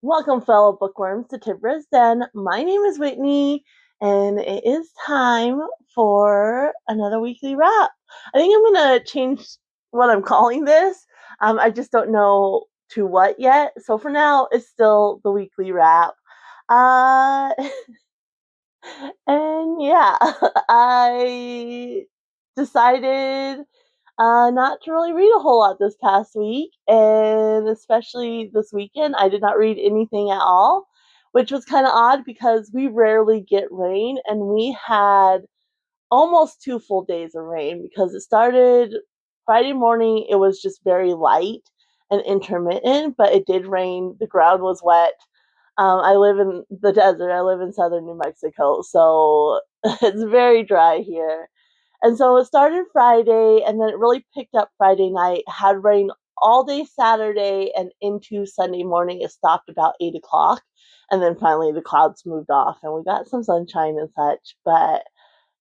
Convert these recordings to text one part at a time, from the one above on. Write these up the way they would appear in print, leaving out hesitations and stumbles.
Welcome, fellow bookworms, to Tibra's Den. My name is Whitney, and it is time for another weekly wrap. I think I'm going to change what I'm calling this. I just don't know to what yet. So for now, it's still the weekly wrap. Uh, and yeah, I decided not to really read a whole lot this past week, and especially this weekend, I did not read anything at all, which was kind of odd because we rarely get rain, and we had almost 2 full days of rain because it started Friday morning. It was just very light and intermittent, but it did rain. The ground was wet. I live in the desert. I live in southern New Mexico, so it's very dry here. And so it started Friday, and then it really picked up Friday night, had rain all day Saturday and into Sunday morning. It stopped about 8 o'clock. And then finally the clouds moved off and we got some sunshine and such. But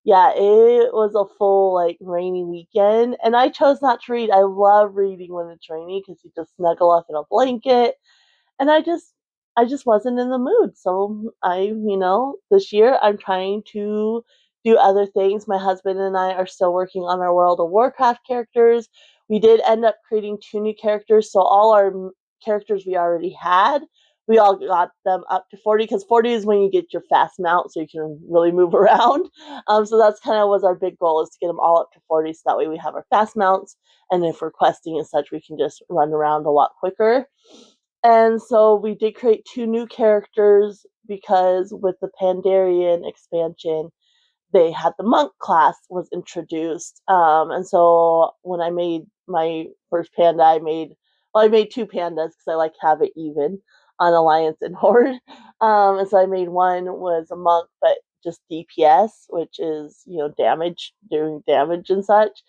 yeah, it was a full like rainy weekend. And I chose not to read. I love reading when it's rainy because you just snuggle up in a blanket. And I just wasn't in the mood. So this year I'm trying to do other things. My husband and I are still working on our World of Warcraft characters. We did end up creating 2 new characters, so all our characters we already had, we all got them up to 40 because 40 is when you get your fast mount so you can really move around. So that's kind of was our big goal, is to get them all up to 40 so that way we have our fast mounts, and if we're questing and such, we can just run around a lot quicker. And so we did create 2 new characters because with the Pandarian expansion, they had the monk class was introduced. And so when I made my first panda, I made 2 pandas because I like to have it even on Alliance and Horde. And so I made one was a monk, but just DPS, which is damage, doing damage and such.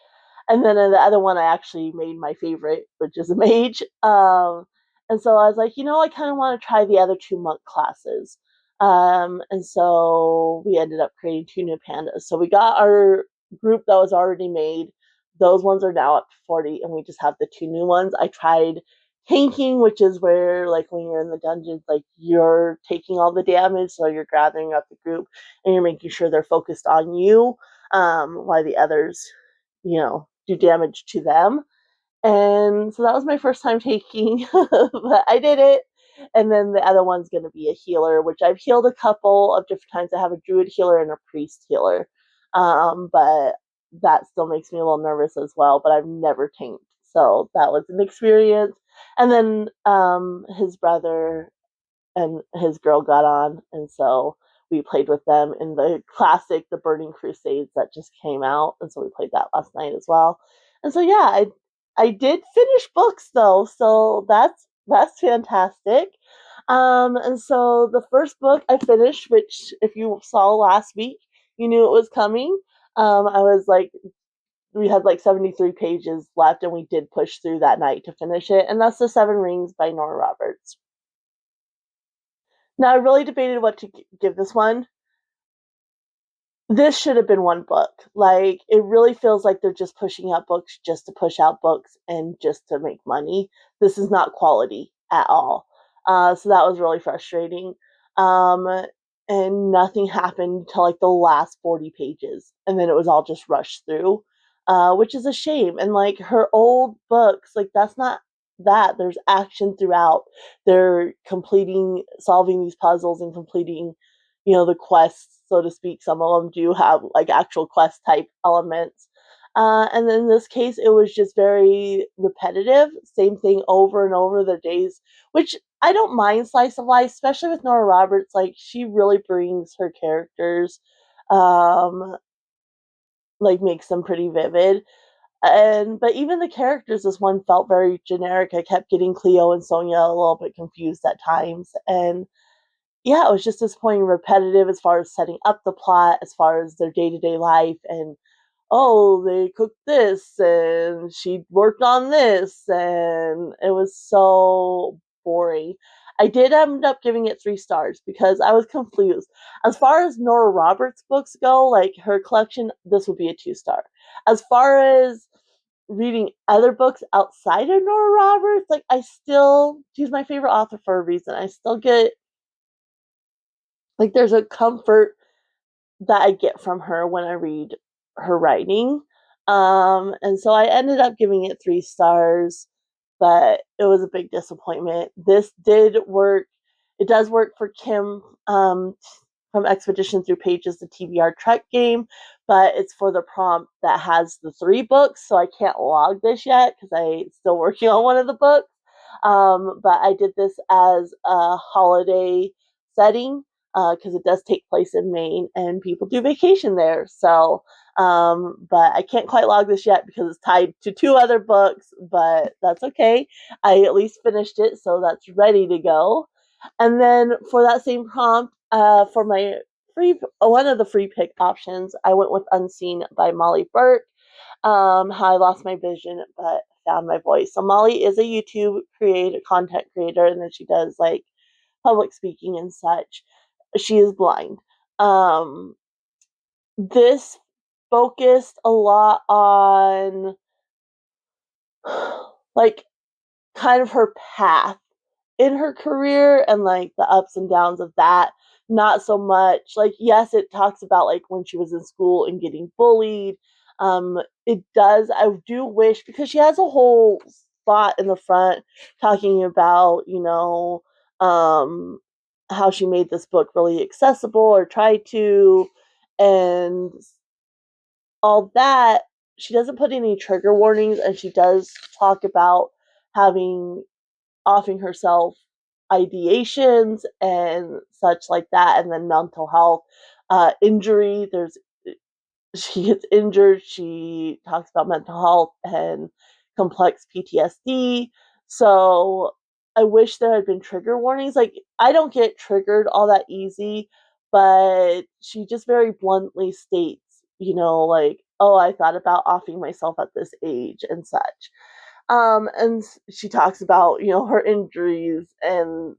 And then the other one I actually made my favorite, which is a mage. And so I was like, I kind of want to try the other 2 monk classes. And so we ended up creating 2 new pandas. So we got our group that was already made. Those ones are now up to 40, and we just have the 2 new ones. I tried tanking, which is where, like, when you're in the dungeons, like, you're taking all the damage, so you're gathering up the group and you're making sure they're focused on you, while the others, do damage to them. And so that was my first time taking, but I did it. And then the other one's going to be a healer, which I've healed a couple of different times. I have a druid healer and a priest healer. But that still makes me a little nervous as well, but I've never tanked. So that was an experience. And then his brother and his girl got on, and so we played with them in the classic The Burning Crusades that just came out, and so we played that last night as well. And so yeah, I did finish books though, so that's fantastic. And so the first book I finished, which if you saw last week, you knew it was coming. I was like, we had like 73 pages left, and we did push through that night to finish it, and that's The Seven Rings by Nora Roberts. Now, I really debated what to give this one. This should have been one book. Like, it really feels like they're just pushing out books just to push out books and just to make money. This is not quality at all. So that was really frustrating. Um, and nothing happened until like the last 40 pages. And then it was all just rushed through, which is a shame. And like her old books, like that's not that. There's action throughout. They're completing, solving these puzzles and completing, the quests, so to speak. Some of them do have like actual quest type elements. And in this case, it was just very repetitive, same thing over and over the days, which I don't mind slice of life, especially with Nora Roberts. Like, she really brings her characters, um, like, makes them pretty vivid. And but even the characters, this one felt very generic. I kept getting Cleo and Sonia a little bit confused at times, and yeah, it was just disappointing, repetitive as far as setting up the plot, as far as their day to day life, and oh, they cooked this, and she worked on this, and it was so boring. I did end up giving it 3 stars because I was confused. As far as Nora Roberts books go, like her collection, this would be a 2 star. As far as reading other books outside of Nora Roberts, like she's my favorite author for a reason. I still get like there's a comfort that I get from her when I read her writing. And so I ended up giving it 3 stars, but it was a big disappointment. This did work. It does work for Kim from Expedition Through Pages, the TBR Trek game, but it's for the prompt that has the 3 books, so I can't log this yet because I'm still working on one of the books. But I did this as a holiday setting because it does take place in Maine and people do vacation there. So, but I can't quite log this yet because it's tied to 2 other books, but that's okay. I at least finished it, so that's ready to go. And then for that same prompt, for my one of the free pick options, I went with Unseen by Molly Burke. How I lost my vision, but found my voice. So Molly is a YouTube content creator, and then she does like public speaking and such. She is blind. This focused a lot on like kind of her path in her career and like the ups and downs of that. Not so much like, yes, it talks about like when she was in school and getting bullied. It does, I do wish, because she has a whole spot in the front talking about, how she made this book really accessible or tried to, and all that. She doesn't put any trigger warnings, and she does talk about having offing herself ideations and such like that, and then mental health injury. She gets injured. She talks about mental health and complex PTSD. So I wish there had been trigger warnings. Like, I don't get triggered all that easy, but she just very bluntly states, like, oh, I thought about offing myself at this age and such. And she talks about, her injuries and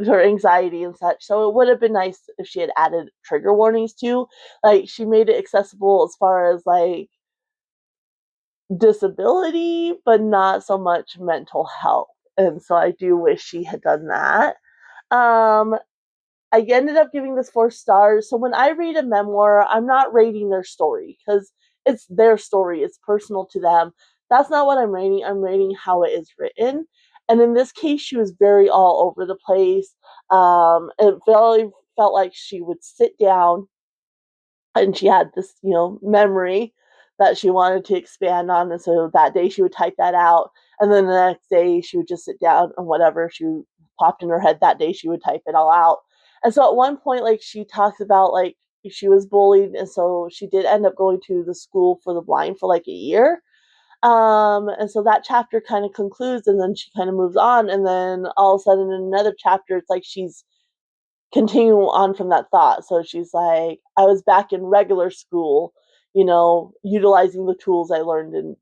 her anxiety and such. So it would have been nice if she had added trigger warnings too. Like, she made it accessible as far as like disability, but not so much mental health. And so I do wish she had done that. I ended up giving this 4 stars. So when I read a memoir, I'm not rating their story because it's their story. It's personal to them. That's not what I'm rating. I'm rating how it is written. And in this case, she was very all over the place. It really felt like she would sit down and she had this, memory that she wanted to expand on. And so that day she would type that out. And then the next day she would just sit down and whatever she popped in her head that day, she would type it all out. And so at one point, like, she talks about like she was bullied. And so she did end up going to the school for the blind for like a year. And so that chapter kind of concludes, and then she kind of moves on. And then all of a sudden in another chapter, it's like she's continue on from that thought. So she's like, I was back in regular school, utilizing the tools I learned in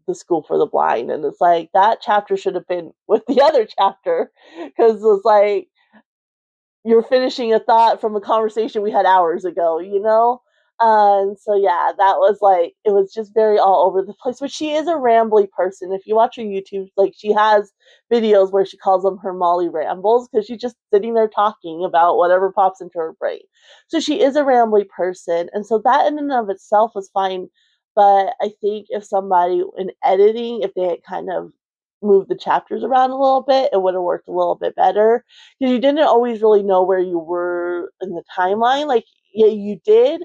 the school for the blind. And it's like, that chapter should have been with the other chapter, because it's like you're finishing a thought from a conversation we had hours ago. And so, yeah, that was like, it was just very all over the place. But she is a rambly person. If you watch her YouTube, like, she has videos where she calls them her Molly rambles, because she's just sitting there talking about whatever pops into her brain. So she is a rambly person. And so that in and of itself was fine. But I think if somebody in editing, if they had kind of moved the chapters around a little bit, it would have worked a little bit better, because you didn't always really know where you were in the timeline. Like, yeah, you did,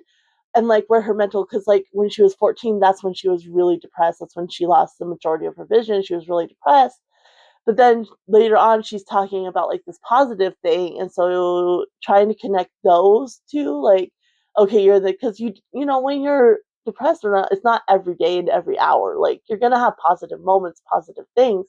and like where her mental, because like when she was 14, that's when she was really depressed. That's when she lost the majority of her vision. She was really depressed. But then later on, she's talking about like this positive thing, and so trying to connect those two, like, okay, because when you're depressed or not, it's not every day and every hour. Like, you're gonna have positive moments, positive things.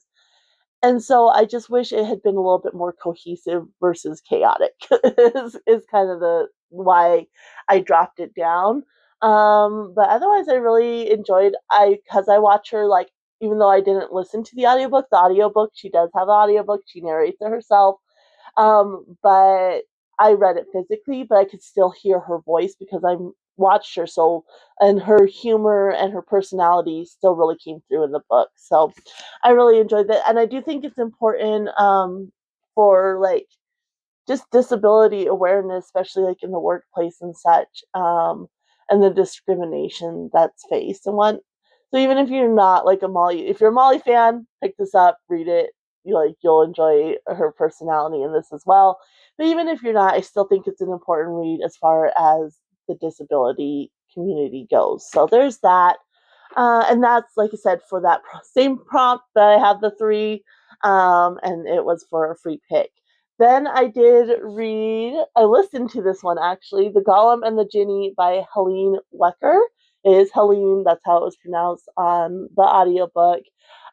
And so I just wish it had been a little bit more cohesive versus chaotic is kind of the why I dropped it down. But otherwise I really enjoyed, because I watch her, like, even though I didn't listen to the audiobook, she does have the audiobook, she narrates it herself. But I read it physically, but I could still hear her voice because I'm watched her, so and her humor and her personality still really came through in the book. So I really enjoyed that, and I do think it's important for like just disability awareness, especially like in the workplace and such, and the discrimination that's faced and what. So even if you're not like a Molly, if you're a Molly fan, pick this up, read it. You'll enjoy her personality in this as well. But even if you're not, I still think it's an important read as far as the disability community goes. So there's that. And that's, like I said, for that same prompt that I have the three, and it was for a free pick. Then I listened to this one actually, The Golem and the Jinni by Helene Wecker. It is Helene, that's how it was pronounced on the audiobook.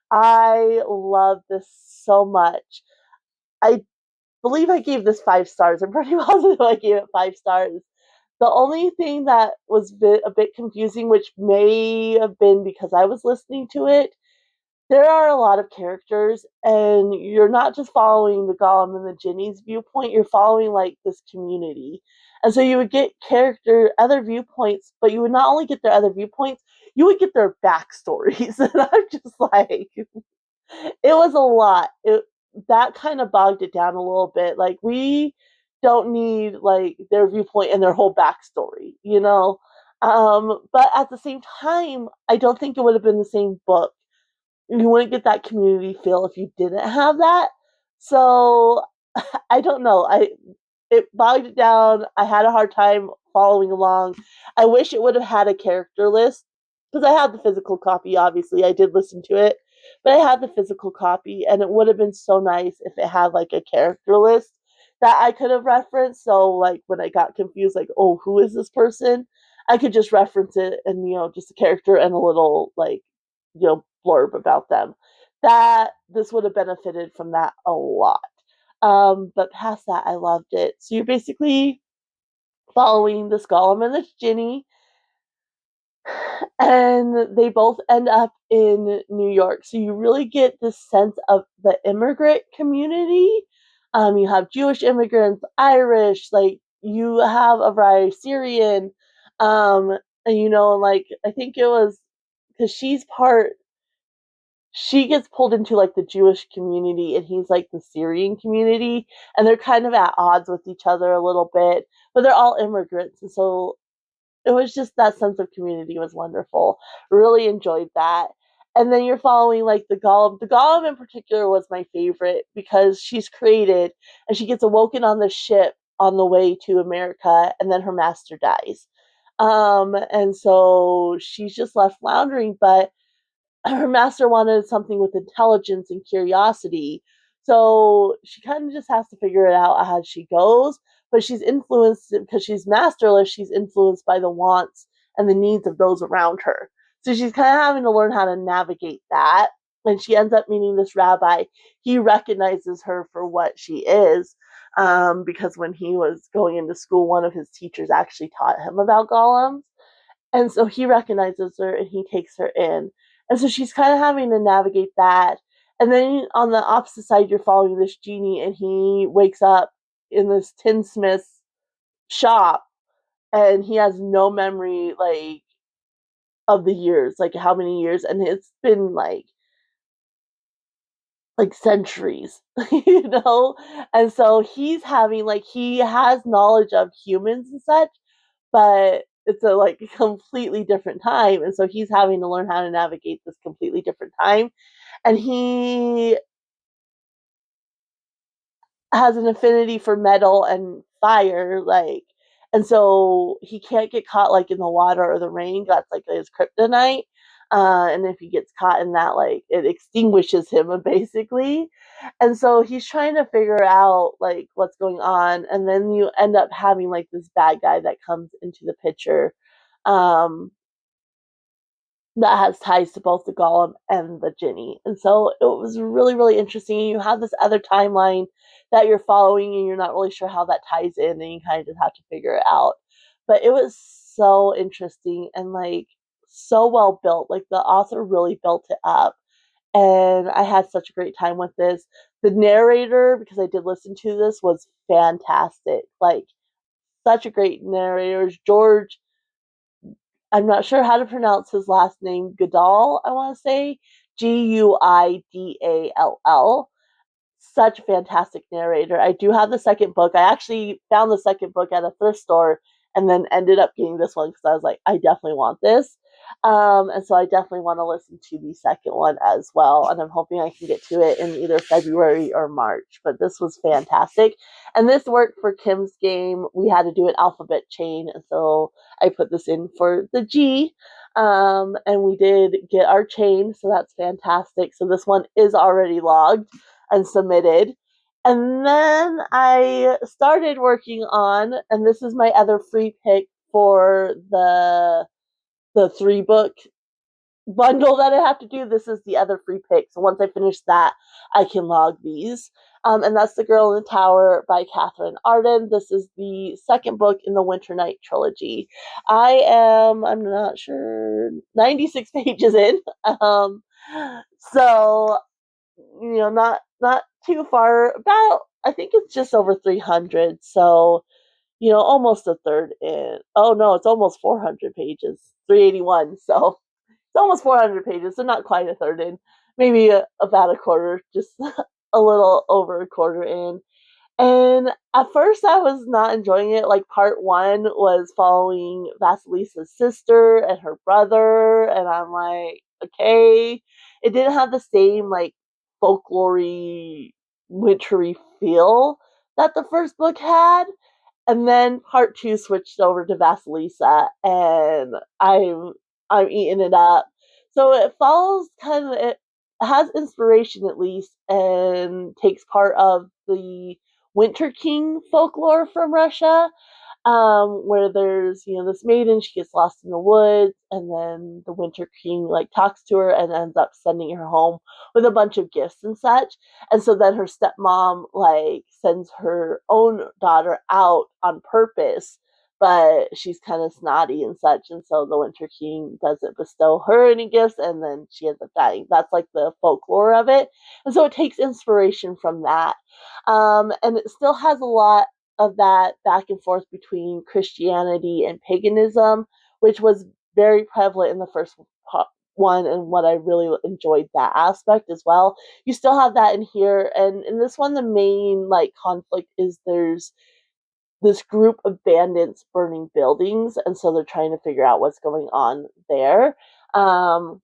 I love this so much. I believe I gave this 5 stars. I'm pretty positive I gave it 5 stars. The only thing that was a bit confusing, which may have been because I was listening to it, there are a lot of characters, and you're not just following the Golem and the Jinni's viewpoint, you're following like this community. And so you would get other viewpoints, but you would not only get their other viewpoints, you would get their backstories. And I'm just like, it was a lot. That kind of bogged it down a little bit. Like, we don't need like their viewpoint and their whole backstory, you know. But at the same time, I don't think it would have been the same book. You wouldn't get that community feel if you didn't have that. So I don't know. It bogged it down. I had a hard time following along. I wish it would have had a character list because I had the physical copy. Obviously, I did listen to it, but I had the physical copy, and it would have been so nice if it had like a character list that I could have referenced. So like when I got confused, like, oh, who is this person? I could just reference it and just a character and a little like blurb about them. That this would have benefited from that a lot. But past that, I loved it. So you're basically following this Golem and this Jinni, and they both end up in New York. So you really get this sense of the immigrant community. You have Jewish immigrants, Irish, like you have a variety, Syrian, and like I think it was because she gets pulled into like the Jewish community and he's like the Syrian community, and they're kind of at odds with each other a little bit, but they're all immigrants, and so it was just that sense of community was wonderful. Really enjoyed that. And then you're following like the Golem. The Golem in particular was my favorite because she's created and she gets awoken on the ship on the way to America, and then her master dies. And so she's just left floundering, but her master wanted something with intelligence and curiosity. So she kind of just has to figure it out as she goes. But she's influenced because she's masterless, she's influenced by the wants and the needs of those around her. So she's kind of having to learn how to navigate that. And she ends up meeting this rabbi. He recognizes her for what she is, because when he was going into school, one of his teachers actually taught him about golems. And so he recognizes her and he takes her in. And so she's kind of having to navigate that. And then on the opposite side, you're following this genie, and he wakes up in this tinsmith's shop, and he has no memory, like, of the years, like how many years, and it's been like centuries, And so he's having like he has knowledge of humans and such, but it's a like completely different time, and so he's having to learn how to navigate this completely different time, and he has an affinity for metal and fire, like, and so he can't get caught like in the water or the rain. That's like his kryptonite. And if he gets caught in that, like, it extinguishes him basically. And so he's trying to figure out like what's going on, and then you end up having like this bad guy that comes into the picture, um, that has ties to both the Golem and the Jinni. And so it was really, really interesting. You have this other timeline that you're following, and you're not really sure how that ties in, and you kind of just have to figure it out. But it was so interesting and like so well built. Like the author really built it up. And I had such a great time with this. The narrator, because I did listen to this, was fantastic. Like, such a great narrator. George I'm not sure how to pronounce his last name, Guidall, I want to say, Guidall. Such a fantastic narrator. I do have the second book. I actually found the second book at a thrift store and then ended up getting this one because I was like, I definitely want this. And so I definitely want to listen to the second one as well. And I'm hoping I can get to it in either February or March. But this was fantastic. And this worked for Kim's game. We had to do an alphabet chain. And so I put this in for the G. And we did get our chain. So that's fantastic. So this one is already logged and submitted. And then I started working on, and this is my other free pick for the 3-book bundle that I have to do. This is the other free pick. So once I finish that, I can log these. And that's The Girl in the Tower by Katherine Arden. This is the second book in the Winter Night trilogy. I'm not sure, 96 pages in. So not too far, about, I think it's just over 300, so almost a third in. Oh no, it's almost 400 pages, 381, so it's almost 400 pages, so not quite a third in, maybe about a quarter, just a little over a quarter in. And at first I was not enjoying it. Like, part one was following Vasilisa's sister and her brother, and I'm like, okay. It didn't have the same, like, folklory, wintry feel that the first book had. And then part two switched over to Vasilisa, and I'm eating it up. So it follows it has inspiration at least, and takes part of the Winter King folklore from Russia, where there's this maiden, she gets lost in the woods, and then the Winter King like talks to her and ends up sending her home with a bunch of gifts and such. And so then her stepmom like sends her own daughter out on purpose, but she's kind of snotty and such, and so the Winter King doesn't bestow her any gifts, and then she ends up dying. That's like the folklore of it, and so it takes inspiration from that. And it still has a lot of that back and forth between Christianity and paganism, which was very prevalent in the first one, and what I really enjoyed that aspect as well. You still have that in here, and in this one, the main like conflict is there's this group of bandits burning buildings, and so they're trying to figure out what's going on there. And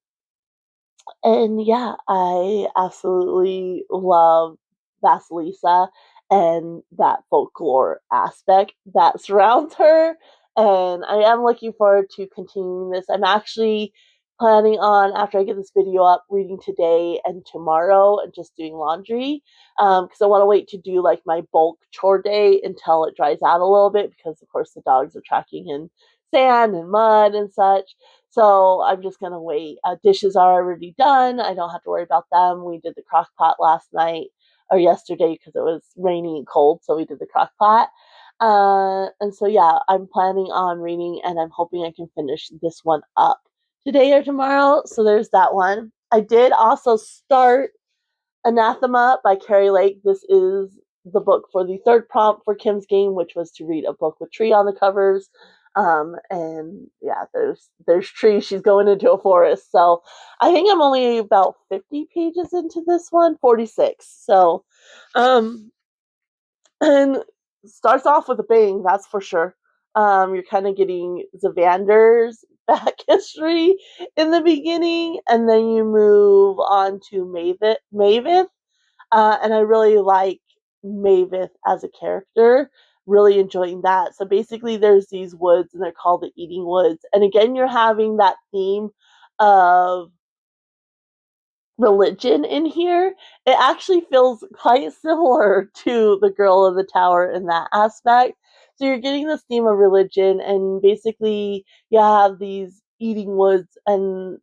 yeah, I absolutely love Vasilisa and that folklore aspect that surrounds her. And I am looking forward to continuing this. I'm actually planning on, after I get this video up, reading today and tomorrow and just doing laundry. Because I want to wait to do like my bulk chore day until it dries out a little bit, because of course the dogs are tracking in sand and mud and such. So I'm just going to wait. Dishes are already done. I don't have to worry about them. We did the crock pot last night or yesterday because it was rainy and cold, so we did the crock pot. And so, yeah, I'm planning on reading, and I'm hoping I can finish this one up today or tomorrow. So there's that one. I did also start Anathema by Keri Lake. This is the book for the third prompt for Kim's game, which was to read a book with tree on the covers. And yeah, there's trees. She's going into a forest. So I think I'm only about 50 pages into this one, 46. So, and starts off with a bang, that's for sure. You're kind of getting Zavander's back history in the beginning, and then you move on to Mavis. And I really like Mavis as a character, really enjoying that. So basically, there's these woods, and they're called the Eating Woods. And again, you're having that theme of religion in here. It actually feels quite similar to The Girl in the Tower in that aspect. So you're getting this theme of religion, and basically, you have these Eating Woods, and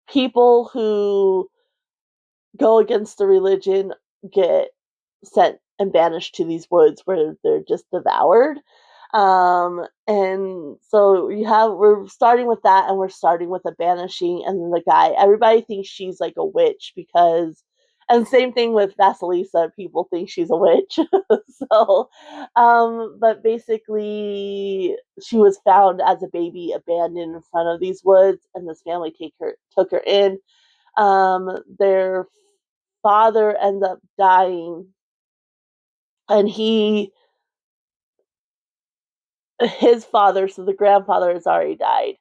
people who go against the religion get sent and banished to these woods where they're just devoured. And so we're starting with that, and we're starting with a banishing, and then the guy, everybody thinks she's like a witch because And same thing with Vasilisa. People think she's a witch. So, but basically, she was found as a baby abandoned in front of these woods, and this family took her in. Their father ends up dying, and his father, so the grandfather has already died,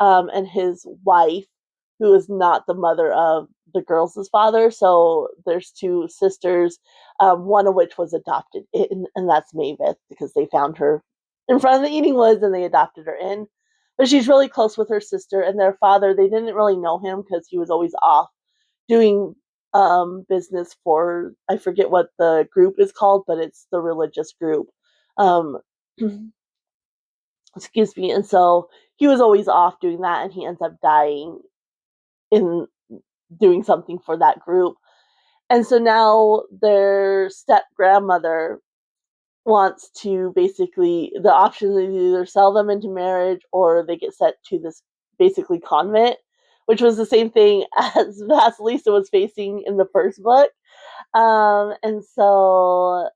and his wife, who is not the mother of the girls' father. So there's two sisters, one of which was adopted in, and that's Mavis, because they found her in front of the eating woods and they adopted her in. But she's really close with her sister, and their father, they didn't really know him because he was always off doing business for, I forget what the group is called, but it's the religious group. Um, excuse me. And so he was always off doing that, and he ends up dying in doing something for that group. And so now their step grandmother wants to basically, the option is either sell them into marriage or they get sent to this basically convent, which was the same thing as Vasilisa was facing in the first book. And so,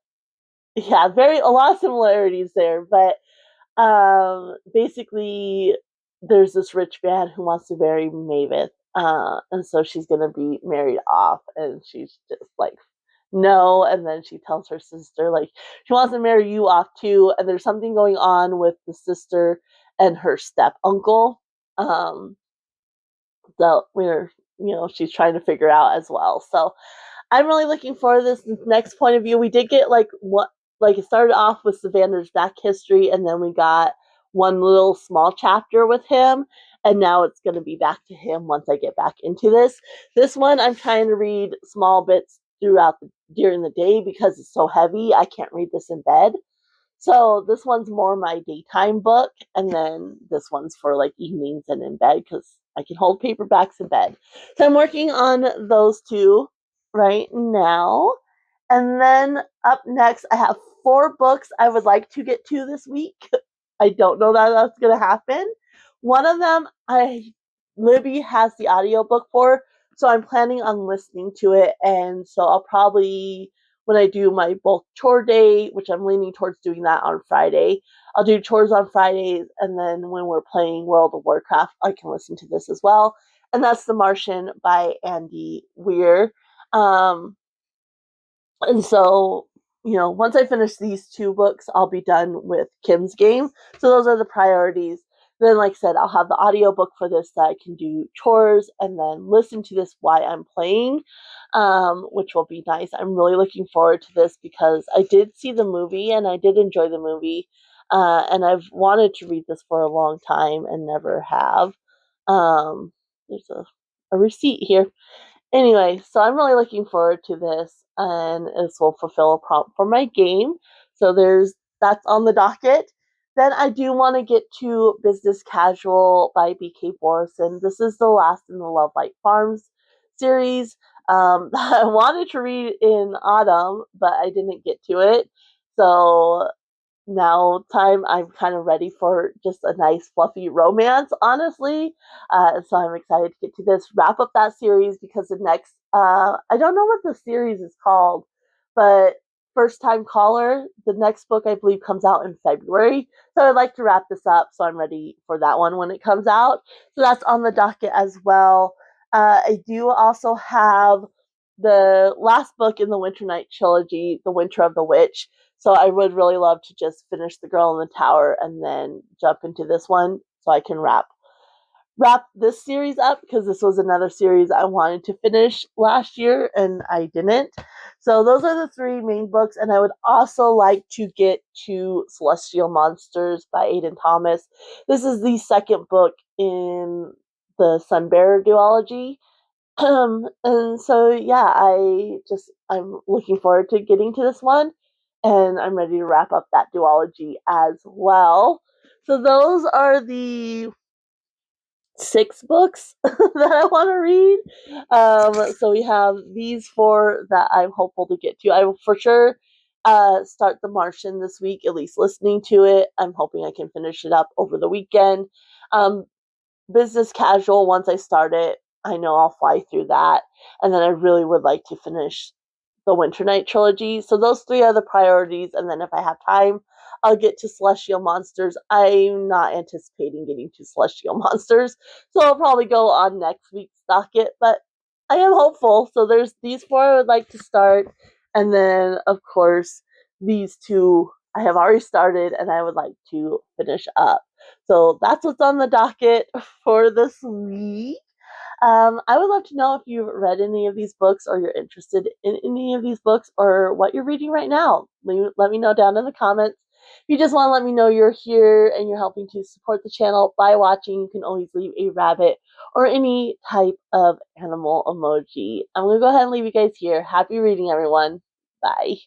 yeah, a lot of similarities there, but basically, there's this rich man who wants to marry Mavis, and so she's gonna be married off, and she's just like, no. And then she tells her sister, like, she wants to marry you off too, and there's something going on with the sister and her step uncle. Um, that she's trying to figure out as well. So I'm really looking forward to this next point of view. We did get it started off with Savander's back history, and then we got one little small chapter with him, and now it's going to be back to him once I get back into this. This one I'm trying to read small bits during the day because it's so heavy. I can't read this in bed. So this one's more my daytime book, and then this one's for like evenings and in bed because I can hold paperbacks in bed. So I'm working on those two right now. And then up next, I have 4 books I would like to get to this week. I don't know that that's going to happen. One of them, Libby has the audiobook for, so I'm planning on listening to it. And so I'll probably, when I do my bulk chore day, which I'm leaning towards doing that on Friday, I'll do chores on Fridays. And then when we're playing World of Warcraft, I can listen to this as well. And that's The Martian by Andy Weir. And so, once I finish these 2 books, I'll be done with Kim's game. So those are the priorities. Then, like I said, I'll have the audiobook for this that I can do chores and then listen to this while I'm playing, which will be nice. I'm really looking forward to this because I did see the movie and I did enjoy the movie. And I've wanted to read this for a long time and never have. There's a receipt here. Anyway, so I'm really looking forward to this, and this will fulfill a prompt for my game. So that's on the docket. Then I do want to get to Business Casual by BK Borison. This is the last in the Love Light Farms series. I wanted to read in autumn, but I didn't get to it. So now I'm kind of ready for just a nice fluffy romance, honestly. So I'm excited to get to this, wrap up that series, because the next I don't know what the series is called, but First Time Caller, the next book I believe comes out in February. So I'd like to wrap this up, so I'm ready for that one when it comes out. So that's on the docket as well. I do also have the last book in the Winter Night trilogy, The Winter of the Witch. So I would really love to just finish The Girl in the Tower and then jump into this one so I can wrap this series up, because this was another series I wanted to finish last year and I didn't. So those are the 3 main books, and I would also like to get to Celestial Monsters by Aiden Thomas. This is the second book in the Sunbearer duology. And so yeah, I'm looking forward to getting to this one, and I'm ready to wrap up that duology as well. So those are the 6 books that I want to read. So we have these 4 that I'm hopeful to get to. I will for sure start The Martian this week, at least listening to it. I'm hoping I can finish it up over the weekend. Business Casual, once I start it, I know I'll fly through that. And then I really would like to finish the Winter Night trilogy. So those three are the priorities. And then if I have time, I'll get to Celestial Monsters. I'm not anticipating getting to Celestial Monsters, so I'll probably go on next week's docket. But I am hopeful. So there's these four I would like to start, and then of course these two I have already started and I would like to finish up. So that's what's on the docket for this week. I would love to know if you've read any of these books or you're interested in any of these books or what you're reading right now. Let me know down in the comments. If you just want to let me know you're here and you're helping to support the channel by watching, you can always leave a rabbit or any type of animal emoji. I'm going to go ahead and leave you guys here. Happy reading, everyone. Bye.